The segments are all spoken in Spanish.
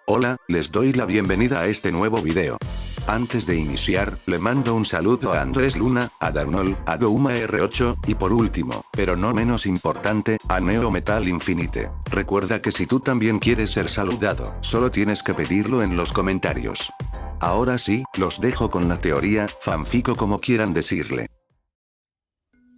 Hola, les doy la bienvenida a este nuevo video. Antes de iniciar, le mando un saludo a Andrés Luna, a Darnold, a Douma R8, y por último, pero no menos importante, a Neo Metal Infinite. Recuerda que si tú también quieres ser saludado, solo tienes que pedirlo en los comentarios. Ahora sí, los dejo con la teoría, fanfico como quieran decirle.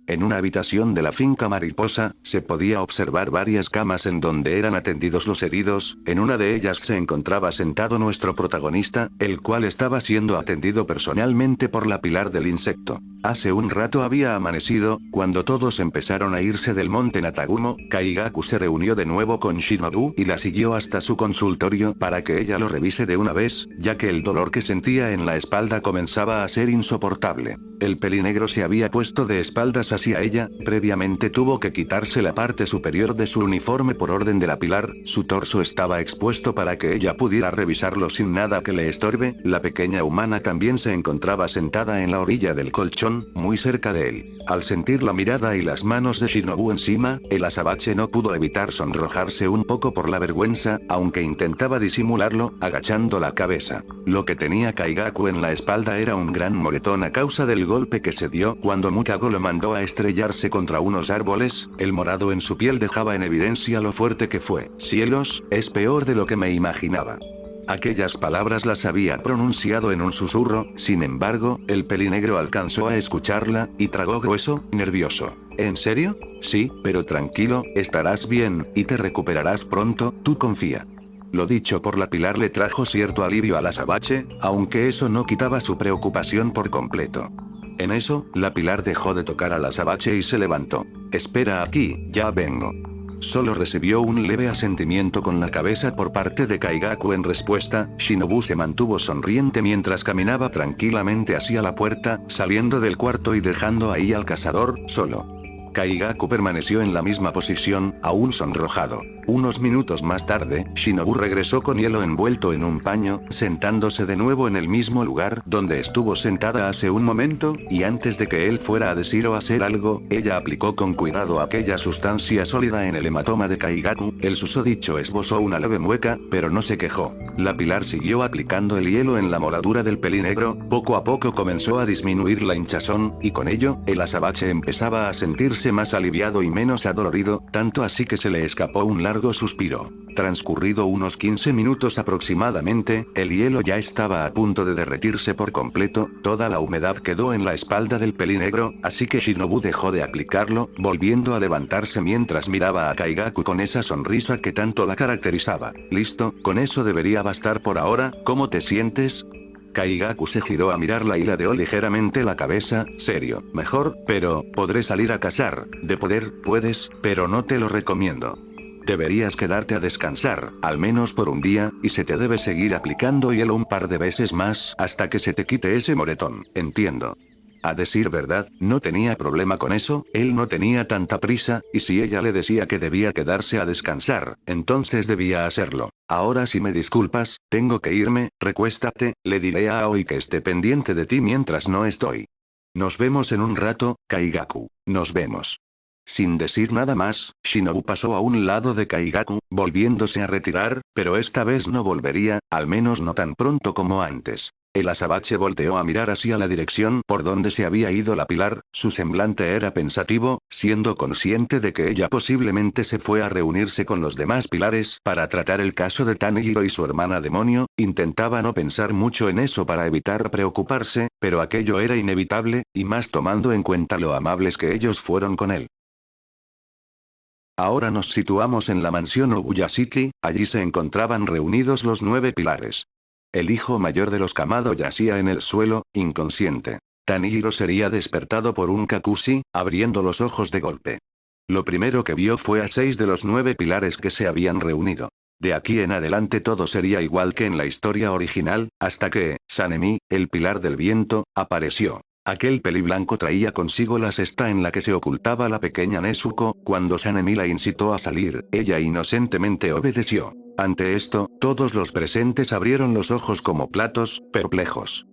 En una habitación de la finca Mariposa, se podía observar varias camas en donde eran atendidos los heridos. En una de ellas se encontraba sentado nuestro protagonista, el cual estaba siendo atendido personalmente por la Pilar del Insecto. Hace un rato había amanecido, cuando todos empezaron a irse del monte Natagumo. Kaigaku se reunió de nuevo con Shinobu y la siguió hasta su consultorio para que ella lo revise de una vez, ya que el dolor que sentía en la espalda comenzaba a ser insoportable. El pelinegro se había puesto de espaldas hacia ella. Previamente tuvo que quitarse la parte superior de su uniforme por orden de la Pilar. Su torso estaba expuesto para que ella pudiera revisarlo sin nada que le estorbe. La pequeña humana también se encontraba sentada en la orilla del colchón, muy cerca de él. Al sentir la mirada y las manos de Shinobu encima, el azabache no pudo evitar sonrojarse un poco por la vergüenza, aunque intentaba disimularlo, agachando la cabeza. Lo que tenía Kaigaku en la espalda era un gran moretón a causa del golpe que se dio cuando Mukago lo mandó a estrellarse contra unos árboles. El morado en su piel dejaba en evidencia lo fuerte que fue. Cielos, es peor de lo que me imaginaba. Aquellas palabras las había pronunciado en un susurro. Sin embargo, el pelinegro alcanzó a escucharla, y tragó grueso, nervioso. ¿En serio? Sí, pero tranquilo, estarás bien, y te recuperarás pronto, tú confía. Lo dicho por la Pilar le trajo cierto alivio al azabache, aunque eso no quitaba su preocupación por completo. En eso, la Pilar dejó de tocar al azabache y se levantó. Espera aquí, ya vengo. Solo recibió un leve asentimiento con la cabeza por parte de Kaigaku en respuesta. Shinobu se mantuvo sonriente mientras caminaba tranquilamente hacia la puerta, saliendo del cuarto y dejando ahí al cazador, solo. Kaigaku permaneció en la misma posición, aún sonrojado. Unos minutos más tarde, Shinobu regresó con hielo envuelto en un paño, sentándose de nuevo en el mismo lugar donde estuvo sentada hace un momento, y antes de que él fuera a decir o hacer algo, ella aplicó con cuidado aquella sustancia sólida en el hematoma de Kaigaku. El susodicho esbozó una leve mueca, pero no se quejó. La Pilar siguió aplicando el hielo en la moradura del pelinegro. Poco a poco comenzó a disminuir la hinchazón, y con ello, el azabache empezaba a sentirse más aliviado y menos adolorido, tanto así que se le escapó un largo suspiro. Transcurrido unos 15 minutos aproximadamente, el hielo ya estaba a punto de derretirse por completo. Toda la humedad quedó en la espalda del pelinegro, así que Shinobu dejó de aplicarlo, volviendo a levantarse mientras miraba a Kaigaku con esa sonrisa que tanto la caracterizaba. Listo, con eso debería bastar por ahora. ¿Cómo te sientes? Kaigaku se giró a mirarla y ladeó ligeramente la cabeza. Serio, mejor, pero, podré salir a cazar. De poder, puedes, pero no te lo recomiendo. Deberías quedarte a descansar, al menos por un día, y se te debe seguir aplicando hielo un par de veces más, hasta que se te quite ese moretón. Entiendo. A decir verdad, no tenía problema con eso. Él no tenía tanta prisa, y si ella le decía que debía quedarse a descansar, entonces debía hacerlo. Ahora si me disculpas, tengo que irme. Recuéstate, le diré a Aoi que esté pendiente de ti mientras no estoy. Nos vemos en un rato, Kaigaku. Nos vemos. Sin decir nada más, Shinobu pasó a un lado de Kaigaku, volviéndose a retirar, pero esta vez no volvería, al menos no tan pronto como antes. El azabache volteó a mirar hacia la dirección por donde se había ido la Pilar. Su semblante era pensativo, siendo consciente de que ella posiblemente se fue a reunirse con los demás pilares para tratar el caso de Tanjiro y su hermana demonio. Intentaba no pensar mucho en eso para evitar preocuparse, pero aquello era inevitable, y más tomando en cuenta lo amables que ellos fueron con él. Ahora nos situamos en la mansión Obuyashiki. Allí se encontraban reunidos los 9 pilares. El hijo mayor de los Kamado yacía en el suelo, inconsciente. Tanjiro sería despertado por un Kakushi, abriendo los ojos de golpe. Lo primero que vio fue a 6 de los 9 pilares que se habían reunido. De aquí en adelante todo sería igual que en la historia original, hasta que, Sanemi, el pilar del viento, apareció. Aquel peliblanco traía consigo la cesta en la que se ocultaba la pequeña Nezuko. Cuando Sanemi la incitó a salir, ella inocentemente obedeció. Ante esto, todos los presentes abrieron los ojos como platos, perplejos.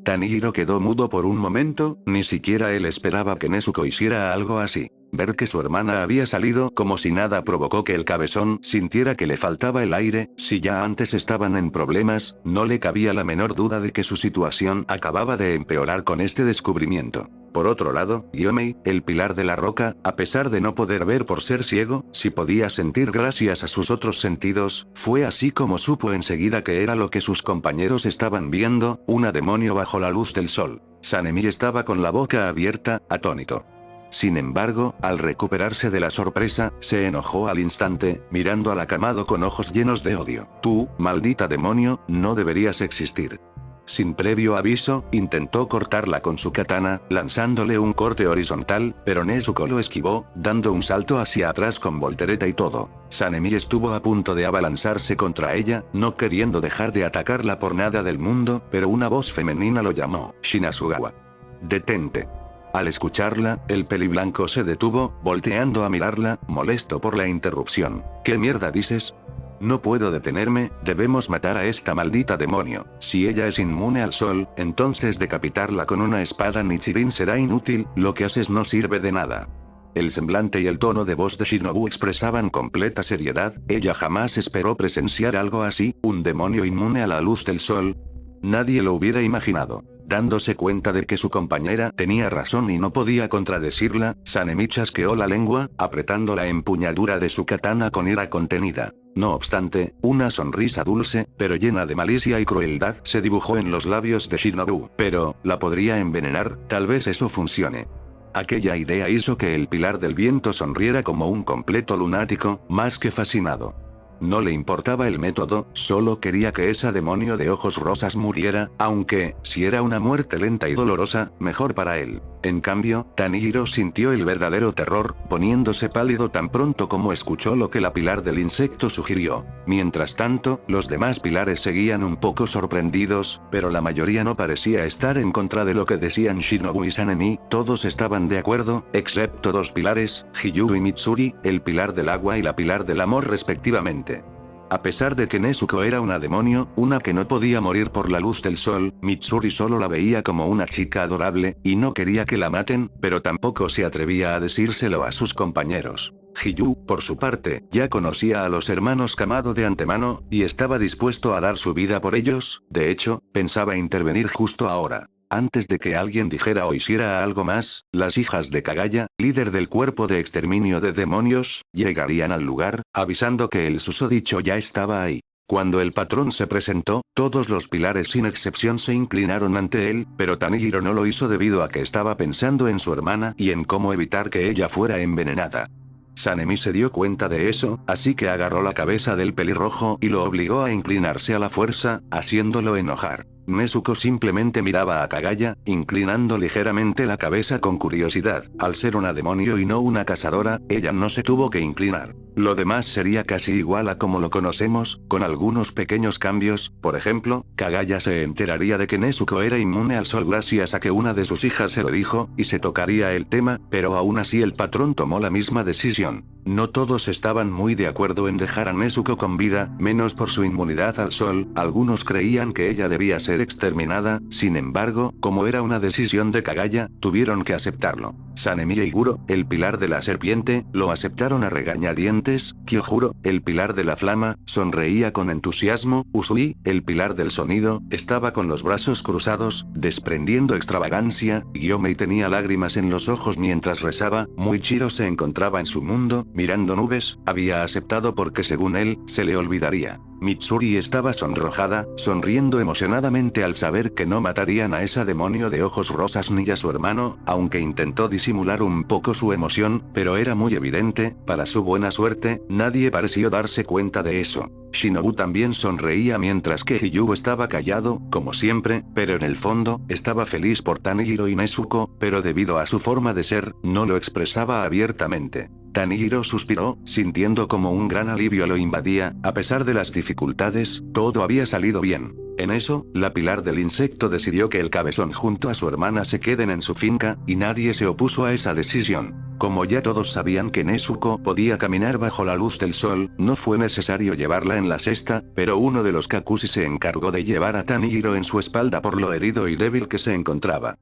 Tanjiro quedó mudo por un momento, ni siquiera él esperaba que Nezuko hiciera algo así. Ver que su hermana había salido como si nada provocó que el cabezón sintiera que le faltaba el aire. Si ya antes estaban en problemas, no le cabía la menor duda de que su situación acababa de empeorar con este descubrimiento. Por otro lado, Gyomei, el pilar de la roca, a pesar de no poder ver por ser ciego, sí podía sentir gracias a sus otros sentidos. Fue así como supo enseguida que era lo que sus compañeros estaban viendo, una demonio bajo la luz del sol. Sanemi estaba con la boca abierta, atónito. Sin embargo, al recuperarse de la sorpresa, se enojó al instante, mirando al Akamado con ojos llenos de odio. Tú, maldita demonio, no deberías existir. Sin previo aviso, intentó cortarla con su katana, lanzándole un corte horizontal, pero Nezuko lo esquivó, dando un salto hacia atrás con voltereta y todo. Sanemi estuvo a punto de abalanzarse contra ella, no queriendo dejar de atacarla por nada del mundo, pero una voz femenina lo llamó, Shinasugawa. Detente. Al escucharla, el peliblanco se detuvo, volteando a mirarla, molesto por la interrupción. ¿Qué mierda dices? No puedo detenerme, debemos matar a esta maldita demonio. Si ella es inmune al sol, entonces decapitarla con una espada Nichirin será inútil, lo que haces no sirve de nada. El semblante y el tono de voz de Shinobu expresaban completa seriedad, ella jamás esperó presenciar algo así, un demonio inmune a la luz del sol. Nadie lo hubiera imaginado. Dándose cuenta de que su compañera tenía razón y no podía contradecirla, Sanemi chasqueó la lengua, apretando la empuñadura de su katana con ira contenida. No obstante, una sonrisa dulce, pero llena de malicia y crueldad, se dibujó en los labios de Shinobu. Pero, ¿la podría envenenar? Tal vez eso funcione. Aquella idea hizo que el pilar del viento sonriera como un completo lunático, más que fascinado. No le importaba el método, solo quería que esa demonio de ojos rosas muriera, aunque, si era una muerte lenta y dolorosa, mejor para él. En cambio, Tanjiro sintió el verdadero terror, poniéndose pálido tan pronto como escuchó lo que la pilar del insecto sugirió. Mientras tanto, los demás pilares seguían un poco sorprendidos, pero la mayoría no parecía estar en contra de lo que decían Shinobu y Sanemi, todos estaban de acuerdo, excepto dos pilares, Hiyuru y Mitsuri, el pilar del agua y la pilar del amor respectivamente. A pesar de que Nezuko era una demonio, una que no podía morir por la luz del sol, Mitsuri solo la veía como una chica adorable, y no quería que la maten, pero tampoco se atrevía a decírselo a sus compañeros. Hiyu, por su parte, ya conocía a los hermanos Kamado de antemano, y estaba dispuesto a dar su vida por ellos, de hecho, pensaba intervenir justo ahora. Antes de que alguien dijera o hiciera algo más, las hijas de Kagaya, líder del cuerpo de exterminio de demonios, llegarían al lugar, avisando que el susodicho ya estaba ahí. Cuando el patrón se presentó, todos los pilares sin excepción se inclinaron ante él, pero Tanjiro no lo hizo debido a que estaba pensando en su hermana y en cómo evitar que ella fuera envenenada. Sanemi se dio cuenta de eso, así que agarró la cabeza del pelirrojo y lo obligó a inclinarse a la fuerza, haciéndolo enojar. Nezuko simplemente miraba a Kagaya, inclinando ligeramente la cabeza con curiosidad. Al ser una demonio y no una cazadora, ella no se tuvo que inclinar. Lo demás sería casi igual a como lo conocemos, con algunos pequeños cambios. Por ejemplo, Kagaya se enteraría de que Nezuko era inmune al sol gracias a que una de sus hijas se lo dijo, y se tocaría el tema, pero aún así el patrón tomó la misma decisión. No todos estaban muy de acuerdo en dejar a Nezuko con vida, menos por su inmunidad al sol, algunos creían que ella debía ser exterminada, sin embargo, como era una decisión de Kagaya, tuvieron que aceptarlo. Sanemi y Guro, el pilar de la serpiente, lo aceptaron a regañadientes. Kyojuro, el pilar de la flama, sonreía con entusiasmo. Usui, el pilar del sonido, estaba con los brazos cruzados, desprendiendo extravagancia. Gyomei tenía lágrimas en los ojos mientras rezaba. Muichiro se encontraba en su mundo, mirando nubes, había aceptado porque según él, se le olvidaría. Mitsuri estaba sonrojada, sonriendo emocionadamente al saber que no matarían a esa demonio de ojos rosas ni a su hermano, aunque intentó disimular un poco su emoción, pero era muy evidente, para su buena suerte, nadie pareció darse cuenta de eso. Shinobu también sonreía mientras que Hiyu estaba callado, como siempre, pero en el fondo, estaba feliz por Tanjiro y Nezuko, pero debido a su forma de ser, no lo expresaba abiertamente. Tanjiro suspiró, sintiendo como un gran alivio lo invadía, a pesar de las dificultades, todo había salido bien. En eso, la pilar del insecto decidió que el cabezón junto a su hermana se queden en su finca, y nadie se opuso a esa decisión. Como ya todos sabían que Nezuko podía caminar bajo la luz del sol, no fue necesario llevarla en la cesta, pero uno de los Kakushi se encargó de llevar a Tanjiro en su espalda por lo herido y débil que se encontraba.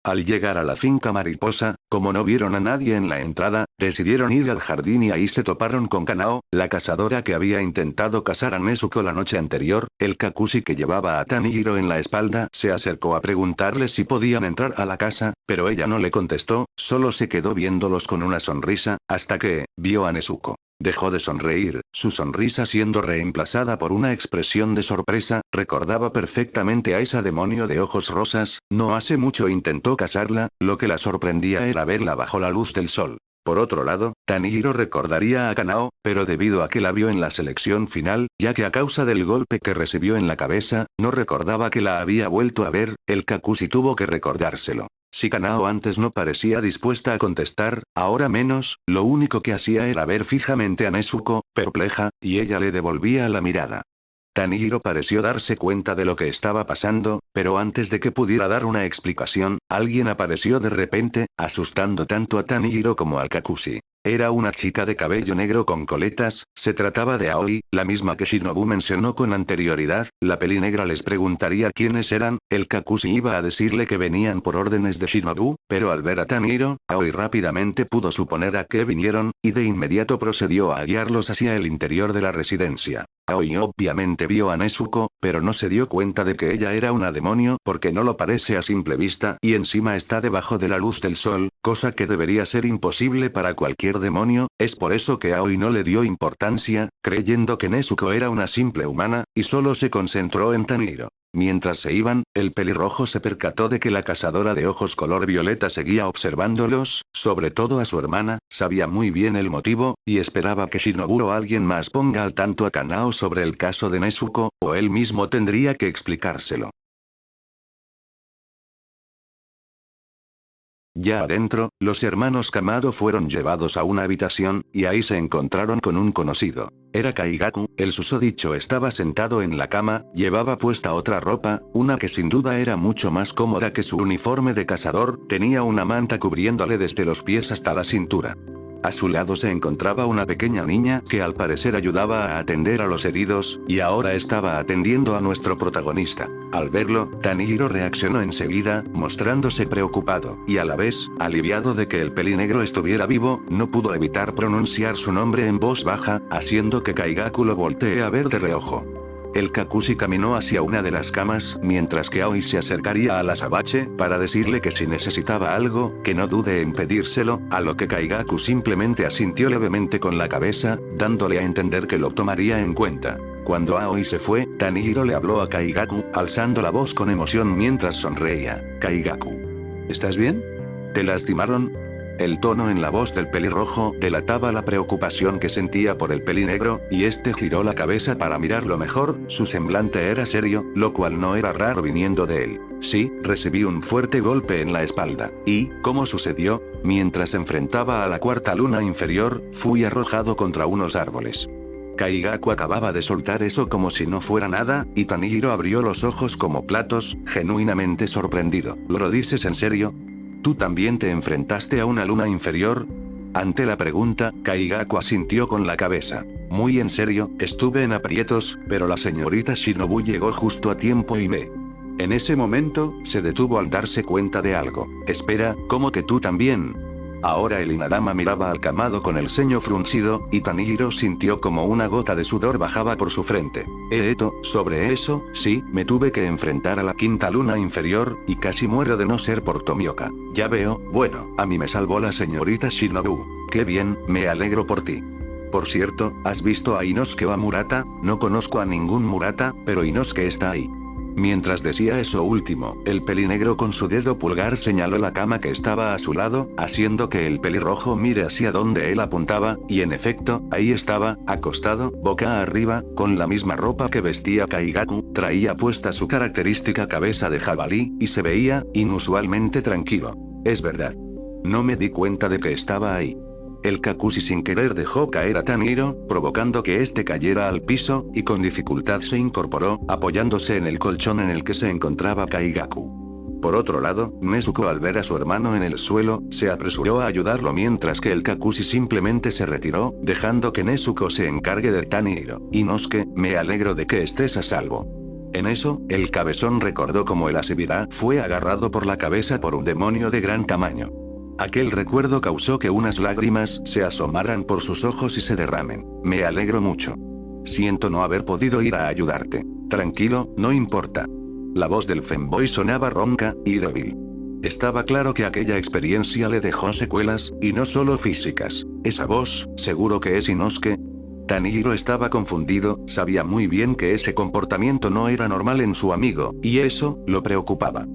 Al llegar a la finca mariposa, como no vieron a nadie en la entrada, decidieron ir al jardín y ahí se toparon con Kanao, la cazadora que había intentado cazar a Nezuko la noche anterior. El Kakushi que llevaba a Tanjiro en la espalda se acercó a preguntarle si podían entrar a la casa, pero ella no le contestó, solo se quedó viéndolos con una sonrisa, hasta que vio a Nezuko. Dejó de sonreír, su sonrisa siendo reemplazada por una expresión de sorpresa. Recordaba perfectamente a esa demonio de ojos rosas, no hace mucho intentó casarla, lo que la sorprendía era verla bajo la luz del sol. Por otro lado, Tanjiro recordaría a Kanao, pero debido a que la vio en la selección final, ya que a causa del golpe que recibió en la cabeza, no recordaba que la había vuelto a ver, el Kakushi tuvo que recordárselo. Si Kanao antes no parecía dispuesta a contestar, ahora menos, lo único que hacía era ver fijamente a Nezuko, perpleja, y ella le devolvía la mirada. Tanjiro pareció darse cuenta de lo que estaba pasando, pero antes de que pudiera dar una explicación, alguien apareció de repente, asustando tanto a Tanjiro como al Kakushi. Era una chica de cabello negro con coletas, se trataba de Aoi, la misma que Shinobu mencionó con anterioridad. La pelinegra les preguntaría quiénes eran, el Kakushi iba a decirle que venían por órdenes de Shinobu, pero al ver a Tanjiro, Aoi rápidamente pudo suponer a qué vinieron, y de inmediato procedió a guiarlos hacia el interior de la residencia. Aoi obviamente vio a Nezuko, pero no se dio cuenta de que ella era una demonio porque no lo parece a simple vista y encima está debajo de la luz del sol, cosa que debería ser imposible para cualquier demonio. Es por eso que Aoi no le dio importancia, creyendo que Nezuko era una simple humana, y solo se concentró en Tanjiro. Mientras se iban, el pelirrojo se percató de que la cazadora de ojos color violeta seguía observándolos, sobre todo a su hermana, sabía muy bien el motivo, y esperaba que Shinobu o alguien más ponga al tanto a Kanao sobre el caso de Nezuko, o él mismo tendría que explicárselo. Ya adentro, los hermanos Kamado fueron llevados a una habitación, y ahí se encontraron con un conocido. Era Kaigaku, el susodicho estaba sentado en la cama, llevaba puesta otra ropa, una que sin duda era mucho más cómoda que su uniforme de cazador, tenía una manta cubriéndole desde los pies hasta la cintura. A su lado se encontraba una pequeña niña que al parecer ayudaba a atender a los heridos, y ahora estaba atendiendo a nuestro protagonista. Al verlo, Tanjiro reaccionó enseguida, mostrándose preocupado, y a la vez, aliviado de que el pelinegro estuviera vivo, no pudo evitar pronunciar su nombre en voz baja, haciendo que Kaigaku lo voltee a ver de reojo. El Kakushi caminó hacia una de las camas, mientras que Aoi se acercaría a la Sabache, para decirle que si necesitaba algo, que no dude en pedírselo, a lo que Kaigaku simplemente asintió levemente con la cabeza, dándole a entender que lo tomaría en cuenta. Cuando Aoi se fue, Tanjiro le habló a Kaigaku, alzando la voz con emoción mientras sonreía. Kaigaku. ¿Estás bien? ¿Te lastimaron? El tono en la voz del pelirrojo delataba la preocupación que sentía por el pelinegro, y este giró la cabeza para mirarlo mejor. Su semblante era serio, lo cual no era raro viniendo de él. Sí, recibí un fuerte golpe en la espalda. ¿Y cómo sucedió? Mientras enfrentaba a la cuarta luna inferior, fui arrojado contra unos árboles. Kaigaku acababa de soltar eso como si no fuera nada, y Tanjiro abrió los ojos como platos, genuinamente sorprendido. ¿Lo dices en serio? ¿Tú también te enfrentaste a una luna inferior? Ante la pregunta, Kaigaku asintió con la cabeza. Muy en serio, estuve en aprietos, pero la señorita Shinobu llegó justo a tiempo y me... En ese momento, se detuvo al darse cuenta de algo. Espera, ¿cómo que tú también? Ahora el Inadama miraba al Kamado con el ceño fruncido, y Tanjiro sintió como una gota de sudor bajaba por su frente. Sobre eso, sí, me tuve que enfrentar a la quinta luna inferior, y casi muero de no ser por Tomioka. Ya veo, bueno, a mí me salvó la señorita Shinobu. Qué bien, me alegro por ti. Por cierto, ¿has visto a Inosuke o a Murata? No conozco a ningún Murata, pero Inosuke está ahí. Mientras decía eso último, el pelinegro con su dedo pulgar señaló la cama que estaba a su lado, haciendo que el pelirrojo mire hacia donde él apuntaba, y en efecto, ahí estaba, acostado, boca arriba, con la misma ropa que vestía Kaigaku, traía puesta su característica cabeza de jabalí, y se veía, inusualmente tranquilo. Es verdad. No me di cuenta de que estaba ahí. El Kakushi sin querer dejó caer a Tanjiro, provocando que este cayera al piso, y con dificultad se incorporó, apoyándose en el colchón en el que se encontraba Kaigaku. Por otro lado, Nezuko al ver a su hermano en el suelo, se apresuró a ayudarlo mientras que el Kakushi simplemente se retiró, dejando que Nezuko se encargue de Tanjiro. Inosuke, me alegro de que estés a salvo. En eso, el cabezón recordó cómo el Asebira fue agarrado por la cabeza por un demonio de gran tamaño. Aquel recuerdo causó que unas lágrimas se asomaran por sus ojos y se derramen. Me alegro mucho. Siento no haber podido ir a ayudarte. Tranquilo, no importa. La voz del femboy sonaba ronca y débil. Estaba claro que aquella experiencia le dejó secuelas, y no solo físicas. Esa voz, seguro que es Inosuke. Tanjiro estaba confundido, sabía muy bien que ese comportamiento no era normal en su amigo, y eso lo preocupaba.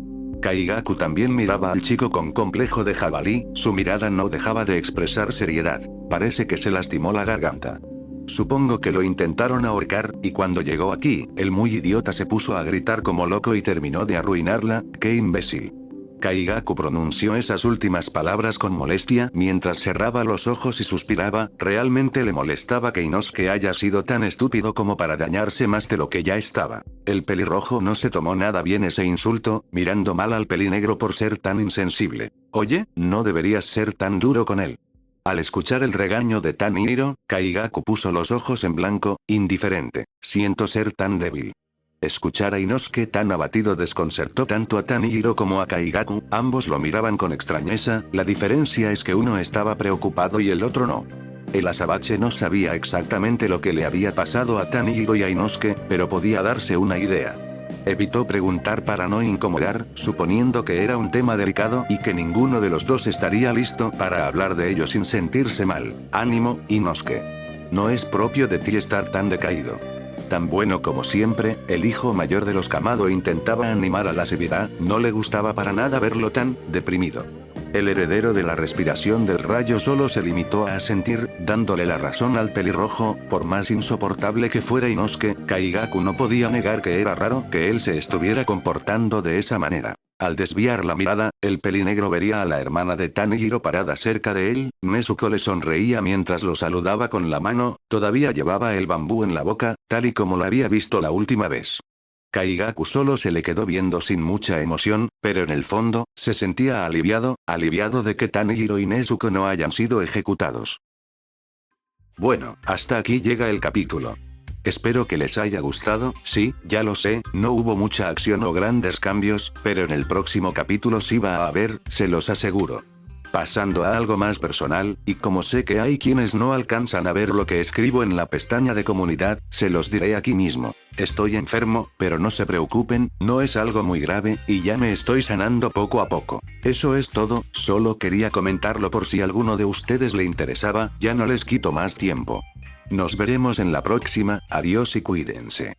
Kaigaku también miraba al chico con complejo de jabalí, su mirada no dejaba de expresar seriedad. Parece que se lastimó la garganta. Supongo que lo intentaron ahorcar, y cuando llegó aquí, el muy idiota se puso a gritar como loco y terminó de arruinarla. ¡Qué imbécil! Kaigaku pronunció esas últimas palabras con molestia mientras cerraba los ojos y suspiraba. Realmente le molestaba que Inosuke haya sido tan estúpido como para dañarse más de lo que ya estaba. El pelirrojo no se tomó nada bien ese insulto, mirando mal al pelinegro por ser tan insensible. Oye, no deberías ser tan duro con él. Al escuchar el regaño de Tanjiro, Kaigaku puso los ojos en blanco, indiferente. Siento ser tan débil. Escuchar a Inosuke tan abatido desconcertó tanto a Tanjiro como a Kaigaku, ambos lo miraban con extrañeza, la diferencia es que uno estaba preocupado y el otro no. El azabache no sabía exactamente lo que le había pasado a Tanjiro y a Inosuke, pero podía darse una idea. Evitó preguntar para no incomodar, suponiendo que era un tema delicado y que ninguno de los dos estaría listo para hablar de ello sin sentirse mal. Ánimo, Inosuke. No es propio de ti estar tan decaído. Tan bueno como siempre, el hijo mayor de los Kamado intentaba animar a la Asebira, no le gustaba para nada verlo tan deprimido. El heredero de la respiración del rayo solo se limitó a asentir, dándole la razón al pelirrojo. Por más insoportable que fuera Inosuke, Kaigaku no podía negar que era raro que él se estuviera comportando de esa manera. Al desviar la mirada, el pelinegro vería a la hermana de Tanjiro parada cerca de él. Nezuko le sonreía mientras lo saludaba con la mano, todavía llevaba el bambú en la boca, tal y como lo había visto la última vez. Kaigaku solo se le quedó viendo sin mucha emoción, pero en el fondo, se sentía aliviado de que Tanjiro y Nezuko no hayan sido ejecutados. Bueno, hasta aquí llega el capítulo. Espero que les haya gustado. Sí, ya lo sé, no hubo mucha acción o grandes cambios, pero en el próximo capítulo sí va a haber, se los aseguro. Pasando a algo más personal, y como sé que hay quienes no alcanzan a ver lo que escribo en la pestaña de comunidad, se los diré aquí mismo. Estoy enfermo, pero no se preocupen, no es algo muy grave, y ya me estoy sanando poco a poco. Eso es todo, solo quería comentarlo por si a alguno de ustedes le interesaba, ya no les quito más tiempo. Nos veremos en la próxima, adiós y cuídense.